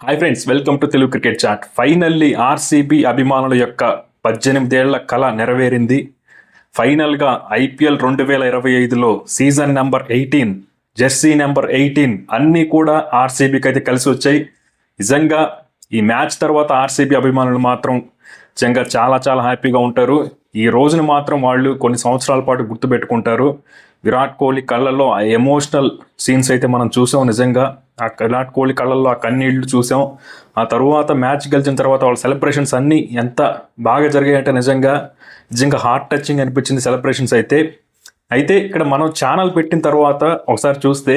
Hi friends, welcome to Telugu cricket chat. Finally RCB అభిమానుల యొక్క 18 ఏళ్ల కళ నెరవేరింది. ఫైనల్గా ఐపీఎల్ 2025లో సీజన్ నెంబర్ 18, జెర్సీ నెంబర్ 18 అన్నీ కూడా ఆర్సీబీకి అయితే కలిసి వచ్చాయి. నిజంగా ఈ మ్యాచ్ తర్వాత ఆర్సీబీ అభిమానులు మాత్రం నిజంగా చాలా చాలా హ్యాపీగా ఉంటారు. ఈ రోజును మాత్రం వాళ్ళు కొన్ని సంవత్సరాల పాటు గుర్తుపెట్టుకుంటారు. విరాట్ కోహ్లీ కళ్ళల్లో ఆ ఎమోషనల్ సీన్స్ అయితే మనం చూసాం. నిజంగా ఆ విరాట్ కోహ్లీ కళ్ళల్లో ఆ కన్నీళ్లు చూసాం. ఆ తర్వాత మ్యాచ్ గెలిచిన తర్వాత వాళ్ళ సెలబ్రేషన్స్ అన్నీ ఎంత బాగా జరిగాయంటే నిజంగా హార్ట్ టచింగ్ అనిపించింది సెలబ్రేషన్స్ అయితే ఇక్కడ మనం ఛానల్ పెట్టిన తర్వాత ఒకసారి చూస్తే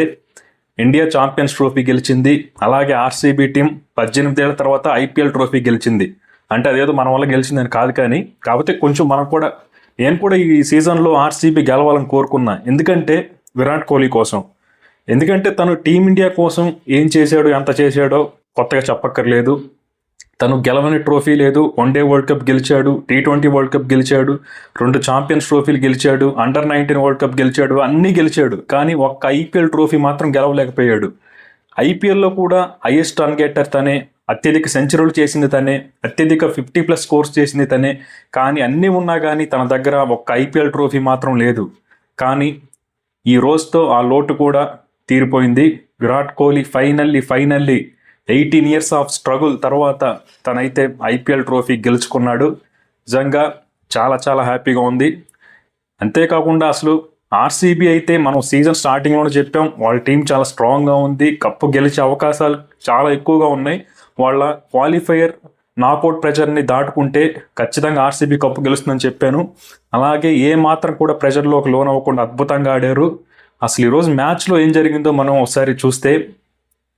ఇండియా ఛాంపియన్స్ ట్రోఫీ గెలిచింది. అలాగే ఆర్సీబీ టీం 18 ఏళ్ల తర్వాత ఐపీఎల్ ట్రోఫీ గెలిచింది. అంటే అదేదో మన వల్ల గెలిచిందని కాదు, కానీ కాకపోతే కొంచెం నేను కూడా ఈ సీజన్లో ఆర్సీబీ గెలవాలని కోరుకున్నా. ఎందుకంటే విరాట్ కోహ్లీ కోసం. ఎందుకంటే తను టీమిండియా కోసం ఏం చేశాడో ఎంత చేశాడో కొత్తగా చెప్పక్కర్లేదు. తను గెలవని ట్రోఫీ లేదు. వన్డే వరల్డ్ కప్ గెలిచాడు, T20 వరల్డ్ కప్ గెలిచాడు, 2 ఛాంపియన్స్ ట్రోఫీలు గెలిచాడు, అండర్-19 వరల్డ్ కప్ గెలిచాడు, అన్నీ గెలిచాడు. కానీ ఒక్క ఐపీఎల్ ట్రోఫీ మాత్రం గెలవలేకపోయాడు. ఐపీఎల్లో కూడా హైయెస్ట్ రన్ గెటర్ తనే, అత్యధిక సెంచరీలు చేసింది తనే, అత్యధిక 50+ స్కోర్స్ చేసింది తనే. కానీ అన్నీ ఉన్నా కానీ తన దగ్గర ఒక్క ఐపీఎల్ ట్రోఫీ మాత్రం లేదు. కానీ ఈ రోజుతో ఆ లోటు కూడా తీరిపోయింది. Virat Kohli finally 18 years of struggle తర్వాత తనైతే ఐపీఎల్ ట్రోఫీ గెలుచుకున్నాడు. నిజంగా చాలా చాలా హ్యాపీగా ఉంది. అంతేకాకుండా అసలు ఆర్సీబీ అయితే మనం సీజన్ స్టార్టింగ్లోనే చెప్పాం, వాళ్ళ టీం చాలా స్ట్రాంగ్గా ఉంది, కప్పు గెలిచే అవకాశాలు చాలా ఎక్కువగా ఉన్నాయి. వాళ్ళ క్వాలిఫైయర్ నాకౌట్ ప్రెషర్ని దాటుకుంటే ఖచ్చితంగా ఆర్సీబీ కప్పు గెలుస్తుందని చెప్పాను. అలాగే ఏ మాత్రం కూడా ప్రెషర్లోకి లోన్ అవ్వకుండా అద్భుతంగా ఆడారు. అసలు ఈరోజు మ్యాచ్లో ఏం జరిగిందో మనం ఒకసారి చూస్తే,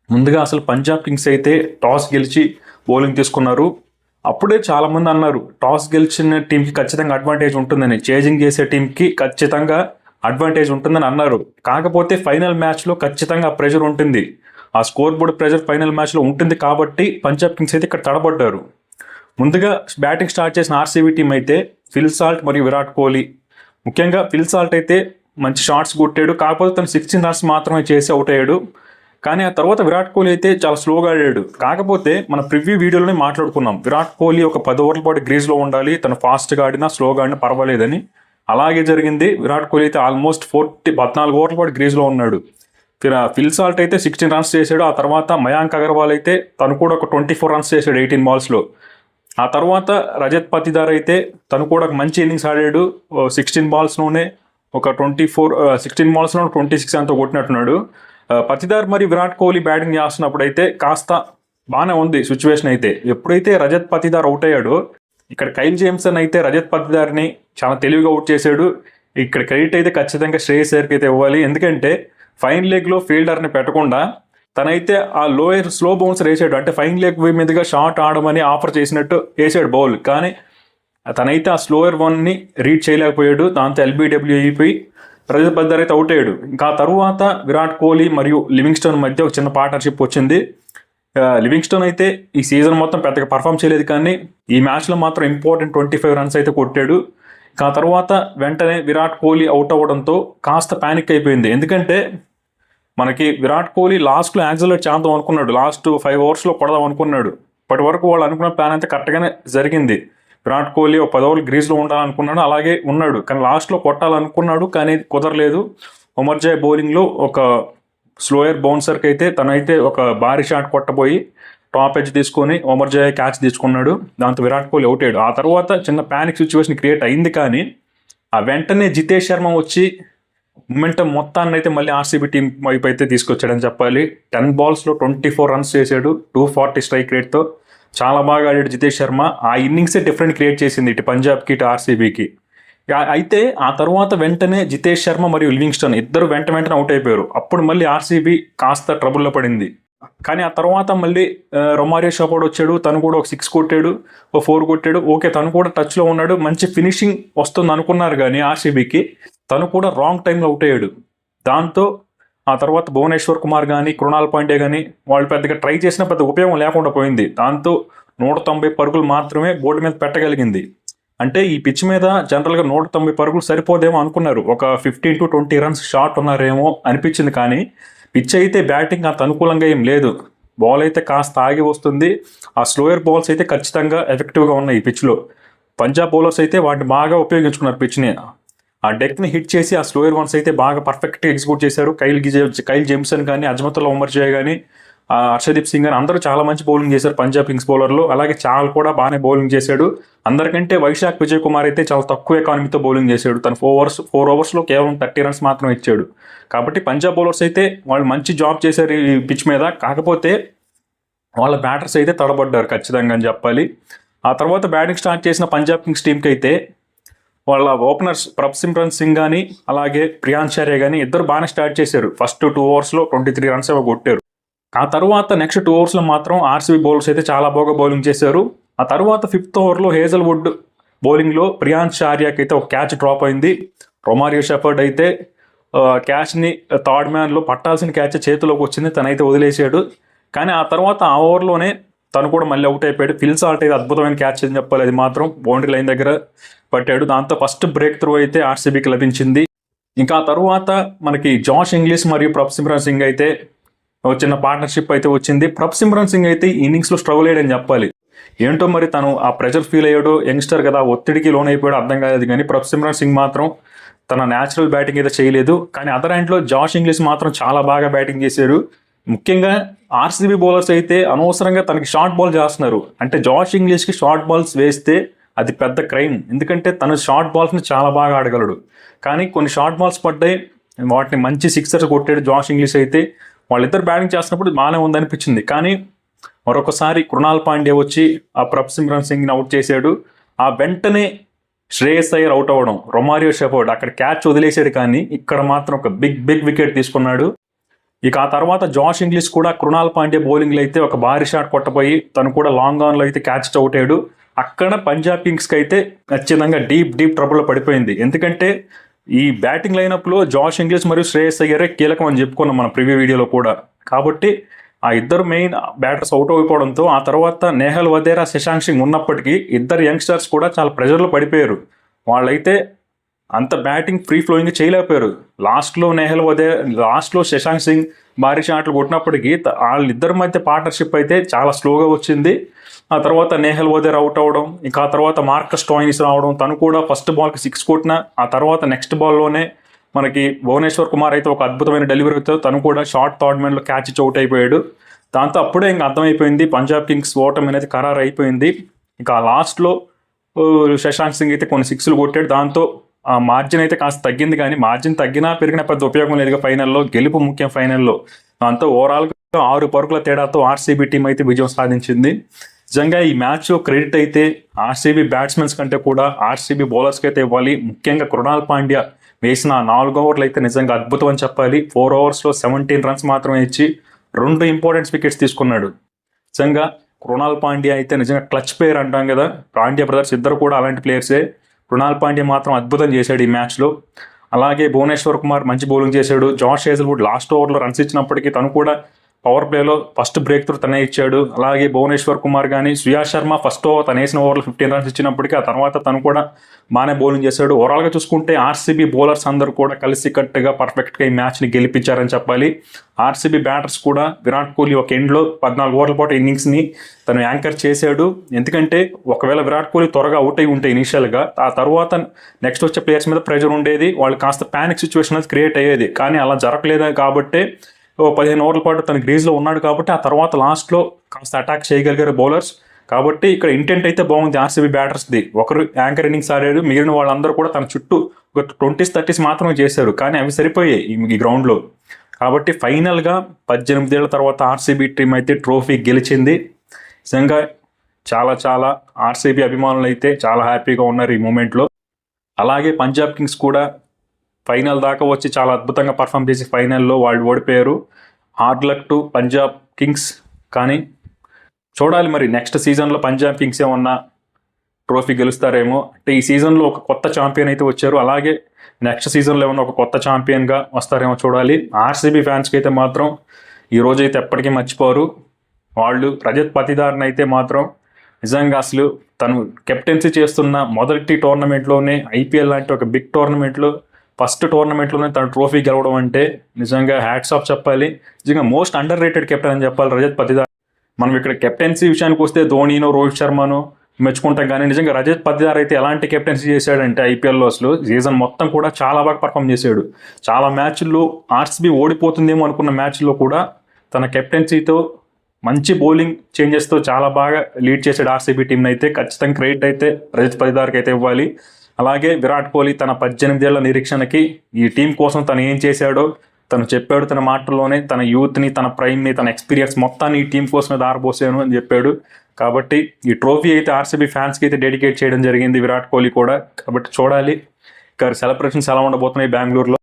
ముందుగా అసలు పంజాబ్ కింగ్స్ అయితే టాస్ గెలిచి బౌలింగ్ తీసుకున్నారు. అప్పుడే చాలామంది అన్నారు టాస్ గెలిచిన టీంకి ఖచ్చితంగా అడ్వాంటేజ్ ఉంటుందని, చేజింగ్ చేసే టీంకి ఖచ్చితంగా అడ్వాంటేజ్ ఉంటుందని అన్నారు. కాకపోతే ఫైనల్ మ్యాచ్లో ఖచ్చితంగా ప్రెషర్ ఉంటుంది, ఆ స్కోర్ బోర్డ్ ప్రెషర్ ఫైనల్ మ్యాచ్లో ఉంటుంది. కాబట్టి పంజాబ్ కింగ్స్ అయితే ఇక్కడ తడబడ్డారు. ముందుగా బ్యాటింగ్ స్టార్ట్ చేసిన ఆర్సీబీ టీం అయితే ఫిల్ సాల్ట్ మరియు విరాట్ కోహ్లీ. ముఖ్యంగా ఫిల్ సాల్ట్ అయితే మంచి షాట్స్ కొట్టాడు, కాకపోతే తను 16 రన్స్ మాత్రమే చేసి అవుట్ అయ్యాడు. కానీ ఆ తర్వాత విరాట్ కోహ్లీ అయితే చాలా స్లోగా ఆడాడు. కాకపోతే మన ప్రివ్యూ వీడియోలోనే మాట్లాడుకున్నాం, విరాట్ కోహ్లీ ఒక 10 ఓవర్ల పాటు గ్రీజ్లో ఉండాలి, తను ఫాస్ట్గా ఆడినా స్లోగా ఆడినా పర్వాలేదని. అలాగే జరిగింది. విరాట్ కోహ్లీ అయితే ఆల్మోస్ట్ 14 ఓవర్ల పాటు గ్రీజ్లో ఉన్నాడు. ఫిల్ సాల్ట్ అయితే 16 రన్స్ చేశాడు. ఆ తర్వాత మయాంక్ అగర్వాల్ అయితే తను కూడా ఒక 24 రన్స్ చేశాడు 18 బాల్స్లో. ఆ తర్వాత రజత్ పతిదార్ అయితే తను కూడా ఒక మంచి ఇన్నింగ్స్ ఆడాడు. 16 బాల్స్లోనే ఒక 16 బాల్స్లో 26 అంతా కొట్టినట్టున్నాడు. పతిదార్ మరియు విరాట్ కోహ్లీ బ్యాటింగ్ చేస్తున్నప్పుడు అయితే కాస్త బాగానే ఉంది సిచ్యువేషన్. అయితే ఎప్పుడైతే రజత్ పతిదార్ అవుట్ అయ్యాడో, ఇక్కడ కైల్ జేమ్సన్ అయితే రజత్ పతిదార్ని చాలా తెలివిగా అవుట్ చేశాడు. ఇక్కడ క్రెడిట్ అయితే ఖచ్చితంగా శ్రేయస్ అయ్యర్కి అయితే ఇవ్వాలి. ఎందుకంటే ఫైన్ లెగ్లో ఫీల్డర్ని పెట్టకుండా తనైతే ఆ లోయర్ స్లో బౌన్సర్ వేసాడు. అంటే ఫైన్ లెగ్ మీదుగా షాట్ ఆడమని ఆఫర్ చేసినట్టు వేసాడు బౌల్. కానీ తనైతే ఆ స్లోయర్ వన్ని రీడ్ చేయలేకపోయాడు. దాంతో LBW అయిపోయి రజత్ పతిదార్ అయితే అవుట్ అయ్యాడు. ఇంకా ఆ తర్వాత విరాట్ కోహ్లీ మరియు లివింగ్స్టోన్ మధ్య ఒక చిన్న పార్ట్నర్షిప్ వచ్చింది. లివింగ్స్టోన్ అయితే ఈ సీజన్ మొత్తం పెద్దగా పర్ఫామ్ చేయలేదు, కానీ ఈ మ్యాచ్లో మాత్రం ఇంపార్టెంట్ 25 రన్స్ అయితే కొట్టాడు. ఆ తర్వాత వెంటనే విరాట్ కోహ్లీ అవుట్ అవ్వడంతో కాస్త ప్యానిక్ అయిపోయింది. ఎందుకంటే మనకి విరాట్ కోహ్లీ లాస్ట్లో యాక్సిలరేట్ చేద్దాం అనుకున్నాడు, లాస్ట్ 5 ఓవర్స్లో కొడదాం అనుకున్నాడు. ఇప్పటి వరకు వాళ్ళు అనుకున్న ప్లాన్ అయితే కరెక్ట్గానే జరిగింది. విరాట్ కోహ్లీ ఒక 10 ఓవర్లు గ్రీజ్లో ఉండాలనుకున్నాడు, అలాగే ఉన్నాడు. కానీ లాస్ట్లో కొట్టాలనుకున్నాడు, కానీ కుదరలేదు. ఉమర్జాయ్ బౌలింగ్లో ఒక స్లోయర్ బౌన్సర్కి అయితే తనైతే ఒక భారీ షాట్ కొట్టబోయి టాప్ ఎడ్జ్ తీసుకొని ఉమర్జాయ్ క్యాచ్ తీసుకున్నాడు. దాంతో విరాట్ కోహ్లీ అవుట్ అయ్యాడు. ఆ తర్వాత చిన్న ప్యానిక్ సిచ్యువేషన్ క్రియేట్ అయింది. కానీ ఆ వెంటనే జితేష్ శర్మ వచ్చి మొమెంటం మొత్తాన్ని అయితే మళ్ళీ ఆర్సీబీ టీం వైపు అయితే తీసుకొచ్చాడని చెప్పాలి. 10 బాల్స్లో 24 రన్స్ చేశాడు 240 స్ట్రైక్ రేట్తో. చాలా బాగా ఆడాడు జితేష్ శర్మ. ఆ ఇన్నింగ్సే డిఫరెంట్ క్రియేట్ చేసింది ఇటు పంజాబ్కి ఇటు ఆర్సీబీకి. అయితే ఆ తర్వాత వెంటనే జితేష్ శర్మ మరియు లివింగ్స్టోన్ ఇద్దరు వెంటనే అవుట్ అయిపోయారు. అప్పుడు మళ్ళీ ఆర్సీబీ కాస్త ట్రబుల్లో పడింది. కానీ ఆ తర్వాత మళ్ళీ రొమారియో షాపోడ్ వచ్చాడు, తను కూడా ఒక 6 కొట్టాడు, ఒక 4 కొట్టాడు. ఓకే, తను కూడా టచ్లో ఉన్నాడు, మంచి ఫినిషింగ్ వస్తుంది అనుకున్నారు. కానీ ఆర్సీబీకి తను కూడా రాంగ్ టైంలో అవుట్ అయ్యాడు. దాంతో ఆ తర్వాత భువనేశ్వర్ కుమార్ కానీ కృణాల్ పాండ్యా కానీ వాళ్ళు పెద్దగా ట్రై చేసిన పెద్ద ఉపయోగం లేకుండా పోయింది. దాంతో 190 పరుగులు మాత్రమే బోర్డు మీద పెట్టగలిగింది. అంటే ఈ పిచ్ మీద జనరల్గా 190 పరుగులు సరిపోదేమో అనుకున్నారు, ఒక 15 to 20 రన్స్ షాట్ ఉన్నారేమో అనిపించింది. కానీ పిచ్ అయితే బ్యాటింగ్ అంత అనుకూలంగా ఏం లేదు. బాల్ అయితే కాస్త ఆగి వస్తుంది. ఆ స్లోయర్ బాల్స్ అయితే ఖచ్చితంగా ఎఫెక్టివ్గా ఉన్నాయి ఈ పిచ్లో. పంజాబ్ బౌలర్స్ అయితే వాటిని బాగా ఉపయోగించుకున్నారు పిచ్ని. ఆ డెక్ని హిట్ చేసి ఆ స్లోయర్ వన్స్ అయితే బాగా పర్ఫెక్ట్గా ఎగ్జిక్యూట్ చేశారు. కైల్ జేమ్సన్ కానీ, అజ్మతుల్లా ఉమర్ జాయ్ కానీ, హర్షదీప్ సింగ్ అని అందరూ చాలా మంచి బౌలింగ్ చేశారు పంజాబ్ కింగ్స్ బౌలర్లు. అలాగే చాహల్ కూడా బాగానే బౌలింగ్ చేశాడు. అందరికంటే వైశాఖ్ విజయ్ కుమార్ అయితే చాలా తక్కువ ఎకానమీతో బౌలింగ్ చేశాడు. తను 4 ఓవర్స్లో కేవలం 30 రన్స్ మాత్రం ఇచ్చాడు. కాబట్టి పంజాబ్ బౌలర్స్ అయితే వాళ్ళు మంచి జాబ్ చేశారు ఈ పిచ్ మీద. కాకపోతే వాళ్ళ బ్యాటర్స్ అయితే తడబడ్డారు ఖచ్చితంగా అని చెప్పాలి. ఆ తర్వాత బ్యాటింగ్ స్టార్ట్ చేసిన పంజాబ్ కింగ్స్ టీంకి అయితే వాళ్ళ ఓపెనర్స్ ప్రభ్సిమ్రన్ సింగ్ కానీ, అలాగే ప్రియాంశార్య కానీ ఇద్దరు బాగానే స్టార్ట్ చేశారు. ఫస్ట్ 2 ఓవర్స్లో 23 రన్స్ ఏమో కొట్టారు. ఆ తర్వాత నెక్స్ట్ 2 ఓవర్స్లో మాత్రం ఆర్సీబీ బౌలర్స్ అయితే చాలా బాగా బౌలింగ్ చేశారు. ఆ తర్వాత 5th ఓవర్లో హేజల్వుడ్ బౌలింగ్లో ప్రియాంశార్యకి అయితే ఒక క్యాచ్ డ్రాప్ అయింది. రొమారియో షెఫర్డ్ అయితే క్యాచ్ని థర్డ్ మ్యాన్లో పట్టాల్సిన క్యాచ్ చేతిలోకి వచ్చింది, తనైతే వదిలేసాడు. కానీ ఆ తర్వాత ఆ ఓవర్లోనే తను కూడా మళ్ళీ అవుట్ అయిపోయాడు. ఫిల్ సాల్ట్ అయితే అద్భుతమైన క్యాచ్ అని చెప్పాలి. అది మాత్రం బౌండరీ లైన్ దగ్గర పట్టాడు. దాంతో ఫస్ట్ బ్రేక్ త్రూ అయితే ఆర్సీబీకి లభించింది. ఇంకా ఆ తర్వాత మనకి జాష్ ఇంగ్లీష్ మరియు ప్రభ్సిమ్రన్ సింగ్ అయితే చిన్న పార్ట్నర్షిప్ అయితే వచ్చింది. ప్రభ్సిమ్రన్ సింగ్ అయితే ఇన్నింగ్స్లో స్ట్రగుల్ అయ్యాడని చెప్పాలి. ఏంటో మరి తను ఆ ప్రెషర్ ఫీల్ అయ్యాడు, యంగ్స్టర్ కదా, ఒత్తిడికి లోన్ అయిపోయాడు అర్థం కాలేదు. కానీ ప్రభ్సిమ్రన్ సింగ్ మాత్రం తన న్యాచురల్ బ్యాటింగ్ అయితే చేయలేదు. కానీ అదర్ హ్యాండ్లో జాష్ ఇంగ్లీష్ మాత్రం చాలా బాగా బ్యాటింగ్ చేశారు. ముఖ్యంగా ఆర్సీబీ బౌలర్స్ అయితే అనవసరంగా తనకి షార్ట్ బాల్ చేస్తున్నారు. అంటే జాష్ ఇంగ్లీష్కి షార్ట్ బాల్స్ వేస్తే అది పెద్ద క్రైమ్. ఎందుకంటే తను షార్ట్ బాల్స్ని చాలా బాగా ఆడగలడు. కానీ కొన్ని షార్ట్ బాల్స్ పడ్డాయి, వాటిని మంచి సిక్సర్స్ కొట్టాడు జాష్ ఇంగ్లీష్ అయితే. వాళ్ళిద్దరు బ్యాటింగ్ చేస్తున్నప్పుడు బాగానే ఉందనిపించింది. కానీ మరొకసారి కృణాల్ పాండ్యా వచ్చి ఆ ప్రభ్సిమ్రన్ సింగ్ని అవుట్ చేశాడు. ఆ వెంటనే శ్రేయస్ అయ్యర్ అవుట్ అవ్వడం, రొమారియో షెఫర్డ్ అక్కడ క్యాచ్ వదిలేశాడు. కానీ ఇక్కడ మాత్రం ఒక బిగ్ వికెట్ తీసుకున్నాడు. ఇక ఆ తర్వాత జాష్ ఇంగ్లీష్ కూడా కృణాల్ పాండ్యా బౌలింగ్లో అయితే ఒక భారీ షాట్ కొట్టపోయి తను కూడా లాంగ్ ఆన్లో అయితే క్యాచ్ అవుట్ అయ్యాడు. అక్కడ పంజాబ్ కింగ్స్కి అయితే ఖచ్చితంగా డీప్ ట్రబుల్లో పడిపోయింది. ఎందుకంటే ఈ బ్యాటింగ్ లైనప్లో జాష్ ఇంగ్లీష్ మరియు శ్రేయస్ అయ్యరే కీలకం అని చెప్పుకున్నాం మన ప్రివ్యూ వీడియోలో కూడా. కాబట్టి ఆ ఇద్దరు మెయిన్ బ్యాటర్స్ అవుట్ అయిపోవడంతో ఆ తర్వాత నేహల్ వదేరా, శశాంక్ సింగ్ ఉన్నప్పటికీ ఇద్దరు యంగ్స్టర్స్ కూడా చాలా ప్రెషర్లో పడిపోయారు. వాళ్ళైతే అంత బ్యాటింగ్ ఫ్రీ ఫ్లోయింగ్ చేయలేకపోయారు. లాస్ట్లో శశాంక్ సింగ్ భారీ షాట్లు కొట్టినప్పటికీ వాళ్ళిద్దరి మధ్య పార్ట్నర్షిప్ అయితే చాలా స్లోగా వచ్చింది. ఆ తర్వాత నేహల్ వదేర్ అవుట్ అవ్వడం, ఇంకా ఆ తర్వాత మార్కస్ స్టోయినిస్ రావడం, తను కూడా ఫస్ట్ బాల్కి 6 కొట్టిన ఆ తర్వాత నెక్స్ట్ బాల్లోనే మనకి భువనేశ్వర్ కుమార్ అయితే ఒక అద్భుతమైన డెలివరీతో తను కూడా షార్ట్ థర్డ్ మ్యాన్లో క్యాచ్ అవుట్ అయిపోయాడు. దాంతో అప్పుడే ఇంకా అర్థమైపోయింది పంజాబ్ కింగ్స్ ఓటమి అనేది ఖరారు అయిపోయింది. ఇంకా లాస్ట్లో శశాంక్ సింగ్ అయితే కొన్ని 6లు కొట్టాడు. దాంతో ఆ మార్జిన్ అయితే కాస్త తగ్గింది. కానీ మార్జిన్ తగ్గినా పెరిగిన పెద్ద ఉపయోగం లేదుగా. ఫైనల్లో గెలుపు ముఖ్యం ఫైనల్లో. దాంతో ఓవరాల్గా 6 పరుగుల తేడాతో ఆర్సీబీ టీం అయితే విజయం సాధించింది. నిజంగా ఈ మ్యాచ్ క్రెడిట్ అయితే ఆర్సీబీ బ్యాట్స్మెన్స్ కంటే కూడా ఆర్సీబీ బౌలర్స్కి అయితే ఇవ్వాలి. ముఖ్యంగా కృణాల్ పాండ్యా వేసిన 4 ఓవర్లు అయితే నిజంగా అద్భుతం అని చెప్పాలి. 4 ఓవర్స్లో 17 రన్స్ మాత్రమే ఇచ్చి 2 ఇంపార్టెంట్ వికెట్స్ తీసుకున్నాడు. నిజంగా కృణాల్ పాండ్యా అయితే నిజంగా క్లచ్ ప్లేయర్ అంటాం కదా. పాండ్యా బ్రదర్స్ ఇద్దరు కూడా అలాంటి ప్లేయర్సే. కృణాల్ పాండ్యా మాత్రం అద్భుతం చేశాడు ఈ మ్యాచ్లో. అలాగే భువనేశ్వర్ కుమార్ మంచి బౌలింగ్ చేశాడు. జాష్ హేజల్వుడ్ లాస్ట్ ఓవర్లో రన్స్ ఇచ్చినప్పటికీ తను కూడా పవర్ ప్లేలో ఫస్ట్ బ్రేక్ త్రూ తనే ఇచ్చాడు. అలాగే భువనేశ్వర్ కుమార్ కానీ, సుయాష్ శర్మ ఫస్ట్ ఓవర్ తను వేసిన ఓవర్లో 15 రన్స్ ఇచ్చినప్పటికీ ఆ తర్వాత తను కూడా బాగానే బౌలింగ్ చేశాడు. ఓవరాల్గా చూసుకుంటే ఆర్సీబీ బౌలర్స్ అందరూ కూడా కలిసికట్టుగా పర్ఫెక్ట్గా ఈ మ్యాచ్ని గెలిపించారని చెప్పాలి. ఆర్సీబీ బ్యాటర్స్ కూడా విరాట్ కోహ్లీ ఒక ఎండ్లో 14 ఓవర్ల పాటు ఇన్నింగ్స్ని తను యాంకర్ చేశాడు. ఎందుకంటే ఒకవేళ విరాట్ కోహ్లీ త్వరగా అవుట్ అయి ఉంటే ఇనిషియల్గా ఆ తర్వాత నెక్స్ట్ వచ్చే ప్లేయర్స్ మీద ప్రెషర్ ఉండేది, వాళ్ళు కాస్త ప్యానిక్ సిచ్యువేషన్ అనేది క్రియేట్ అయ్యేది. కానీ అలా జరగలేదు కాబట్టి 15 ఓవర్ల పాటు తన గ్రీజ్లో ఉన్నాడు. కాబట్టి ఆ తర్వాత లాస్ట్లో కాస్త అటాక్ చేయగలిగారు బౌలర్స్. కాబట్టి ఇక్కడ ఇంటెంట్ అయితే బాగుంది ఆర్సీబీ బ్యాటర్స్ది. ఒకరు యాంకర్ ఇన్నింగ్స్ ఆడారు, మిగిలిన వాళ్ళందరూ కూడా తన చుట్టూ ఒక 20-30 మాత్రమే చేశారు. కానీ అవి సరిపోయాయి ఈ గ్రౌండ్లో. కాబట్టి ఫైనల్గా 18 ఏళ్ల తర్వాత ఆర్సీబీ టీం అయితే ట్రోఫీ గెలిచింది. నిజంగా చాలా ఆర్సీబీ అభిమానులు అయితే చాలా హ్యాపీగా ఉన్నారు ఈ మూమెంట్లో. అలాగే పంజాబ్ కింగ్స్ కూడా ఫైనల్ దాకా వచ్చి చాలా అద్భుతంగా పర్ఫామ్ చేసి ఫైనల్లో వాళ్ళు ఓడిపోయారు. Hard luck to Punjab Kings. కానీ చూడాలి మరి నెక్స్ట్ సీజన్లో పంజాబ్ కింగ్స్ ఏమన్నా ట్రోఫీ గెలుస్తారేమో. అంటే ఈ సీజన్లో ఒక కొత్త ఛాంపియన్ అయితే వచ్చారు. అలాగే నెక్స్ట్ సీజన్లో ఏమన్నా ఒక కొత్త ఛాంపియన్గా వస్తారేమో చూడాలి. ఆర్సీబీ ఫ్యాన్స్కి అయితే మాత్రం ఈరోజు అయితే ఎప్పటికీ మర్చిపోరు. వాళ్ళు రజత్ పతిదార్ని అయితే మాత్రం నిజంగా అసలు తను కెప్టెన్సీ చేస్తున్న మొదటి టోర్నమెంట్లోనే ఐపీఎల్ లాంటి ఒక బిగ్ టోర్నమెంట్లో ఫస్ట్ టోర్నమెంట్లోనే తన ట్రోఫీ గెలవడం అంటే నిజంగా హ్యాట్స్ ఆఫ్ చెప్పాలి. నిజంగా మోస్ట్ అండర్ రేటెడ్ కెప్టెన్ అని చెప్పాలి రజత్ పతిదార్. మనం ఇక్కడ కెప్టెన్సీ విషయానికి వస్తే ధోనీనో రోహిత్ శర్మను మెచ్చుకుంటాం, కానీ నిజంగా రజత్ పతిదార్ అయితే ఎలాంటి కెప్టెన్సీ చేశాడంటే ఐపీఎల్లో అసలు సీజన్ మొత్తం కూడా చాలా బాగా పర్ఫామ్ చేశాడు. చాలా మ్యాచ్ల్లో ఆర్సీబీ ఓడిపోతుందేమో అనుకున్న మ్యాచ్ల్లో కూడా తన కెప్టెన్సీతో మంచి బౌలింగ్ చేంజెస్తో చాలా బాగా లీడ్ చేసాడు ఆర్సీబీ టీంని. అయితే ఖచ్చితంగా క్రెడిట్ అయితే రజత్ పతిదార్కి అయితే ఇవ్వాలి. అలాగే విరాట్ కోహ్లీ తన 18 ఏళ్ల నిరీక్షణకి ఈ టీం కోసం తను ఏం చేశాడో తను చెప్పాడు. తన మాటల్లోనే తన యూత్ని, తన ప్రైమ్ని, తన ఎక్స్పీరియన్స్ మొత్తాన్ని ఈ టీం కోసమే దారపోసాను అని చెప్పాడు. కాబట్టి ఈ ట్రోఫీ అయితే ఆర్సీబీ ఫ్యాన్స్కి అయితే డెడికేట్ చేయడం జరిగింది విరాట్ కోహ్లీ కూడా. కాబట్టి చూడాలి ఇంకా సెలబ్రేషన్స్ ఎలా ఉండబోతున్నాయి బెంగళూరులో.